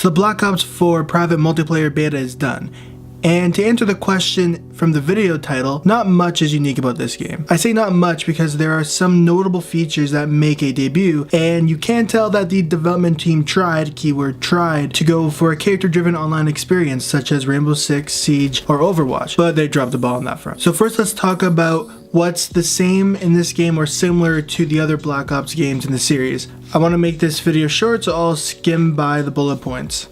So the Black Ops 4 private multiplayer beta is done. And to answer the question from the video title, not much is unique about this game. I say not much because there are some notable features that make a debut, and you can tell that the development team tried, keyword tried, to go for a character-driven online experience such as Rainbow Six Siege or Overwatch, but they dropped the ball on that front. So first let's talk about what's the same in this game or similar to the other Black Ops games in the series. I want to make this video short, so I'll skim by the bullet points.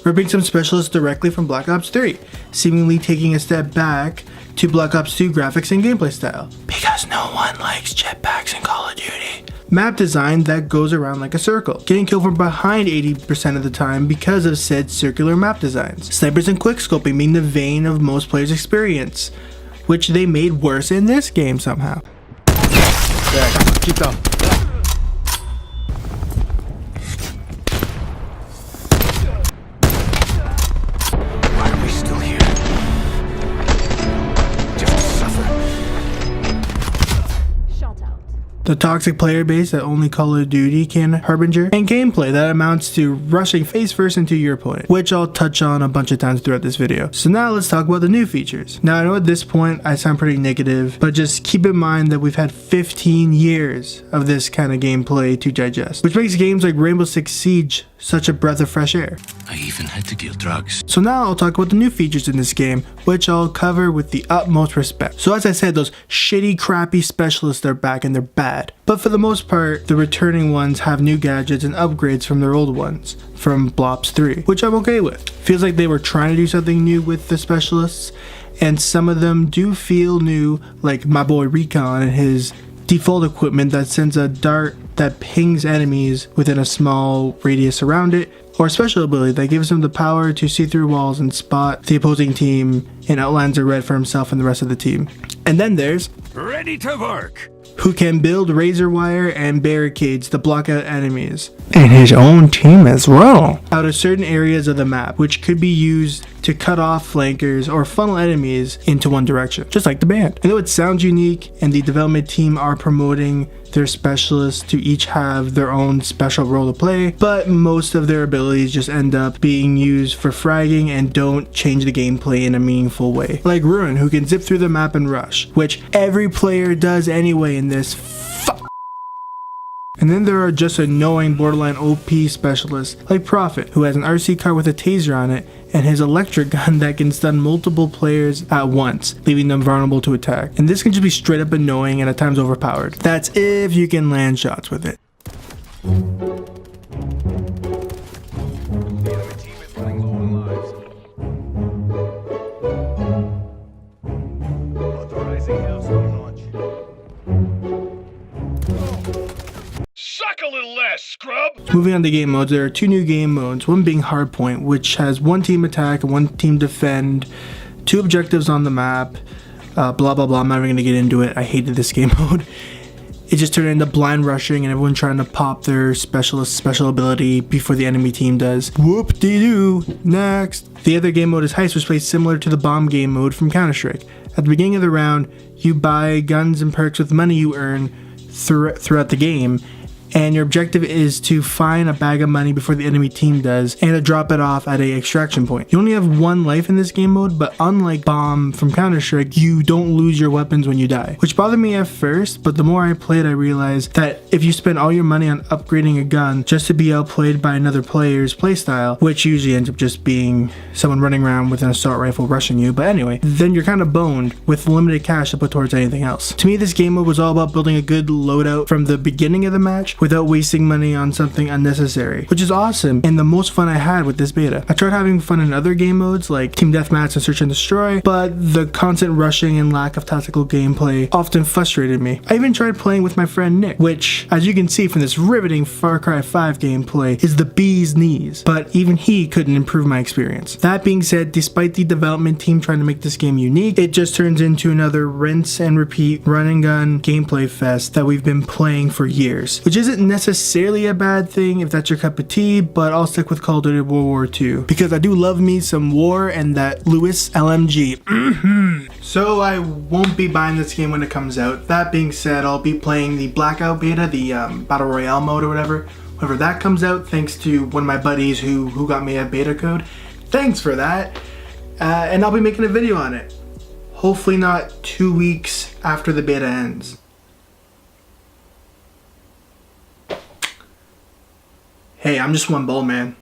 Ripping some specialists directly from Black Ops 3, seemingly taking a step back to Black Ops 2 graphics and gameplay style, because no one likes jetpacks in Call of Duty. Map design that goes around like a circle, getting killed from behind 80% of the time because of said circular map designs. Snipers and quickscoping being the vein of most players' experience, which they made worse in this game somehow. Yeah, keep down. The toxic player base that only Call of Duty can harbinger, and gameplay that amounts to rushing face first into your opponent, which I'll touch on a bunch of times throughout this video. So now let's talk about the new features. Now I know at this point I sound pretty negative, but just keep in mind that we've had 15 years of this kind of gameplay to digest, which makes games like Rainbow Six Siege such a breath of fresh air. I even had to deal drugs. So now I'll talk about the new features in this game, which I'll cover with the utmost respect. So as I said, those shitty, crappy specialists are back and they're bad. But for the most part, the returning ones have new gadgets and upgrades from their old ones, from Blops 3, which I'm okay with. Feels like they were trying to do something new with the specialists, and some of them do feel new, like my boy Recon and his default equipment that sends a dart that pings enemies within a small radius around it, or a special ability that gives him the power to see through walls and spot the opposing team and outlines a red for himself and the rest of the team. And then there's Ready to work. who can build razor wire and barricades to block out enemies, and his own team as well, out of certain areas of the map, which could be used to cut off flankers or funnel enemies into one direction, just like the band. I know it sounds unique, and the development team are promoting their specialists to each have their own special role to play, but most of their abilities just end up being used for fragging and don't change the gameplay in a meaningful way. Like Ruin, who can zip through the map and rush, which every player does anyway in this And then there are just annoying borderline OP specialists like Prophet, who has an RC car with a taser on it and his electric gun that can stun multiple players at once, leaving them vulnerable to attack. And this can just be straight up annoying and at times overpowered. That's if you can land shots with it. A little less, scrub. Moving on to game modes, there are two new game modes, one being Hardpoint, which has one team attack and one team defend, two objectives on the map, blah blah blah. I'm not even going to get into it. I hated this game mode. It just turned into blind rushing and everyone trying to pop their specialist special ability before the enemy team does. Whoop-de-doo. Next. The other game mode is Heist, which plays similar to the bomb game mode from Counter-Strike. At the beginning of the round, you buy guns and perks with money you earn throughout the game, and your objective is to find a bag of money before the enemy team does and to drop it off at a extraction point. You only have one life in this game mode, but unlike Bomb from Counter-Strike, you don't lose your weapons when you die, which bothered me at first, but the more I played I realized that if you spend all your money on upgrading a gun just to be outplayed by another player's playstyle, which usually ends up just being someone running around with an assault rifle rushing you, but anyway, then you're kind of boned with limited cash to put towards anything else. To me, this game mode was all about building a good loadout from the beginning of the match without wasting money on something unnecessary, which is awesome and the most fun I had with this beta. I tried having fun in other game modes like Team Deathmatch and Search and Destroy, but the constant rushing and lack of tactical gameplay often frustrated me. I even tried playing with my friend Nick, which, as you can see from this riveting Far Cry 5 gameplay, is the bee's knees, but even he couldn't improve my experience. That being said, despite the development team trying to make this game unique, it just turns into another rinse and repeat run and gun gameplay fest that we've been playing for years, which isn't necessarily a bad thing if that's your cup of tea, but I'll stick with Call of Duty World War II because I do love me some war and that Lewis LMG. So I won't be buying this game when it comes out. That being said, I'll be playing the Blackout beta, the Battle Royale mode or whatever, whenever that comes out, thanks to one of my buddies who got me a beta code. Thanks for that. And I'll be making a video on it. Hopefully not 2 weeks after the beta ends. Hey, I'm just one bowl, man.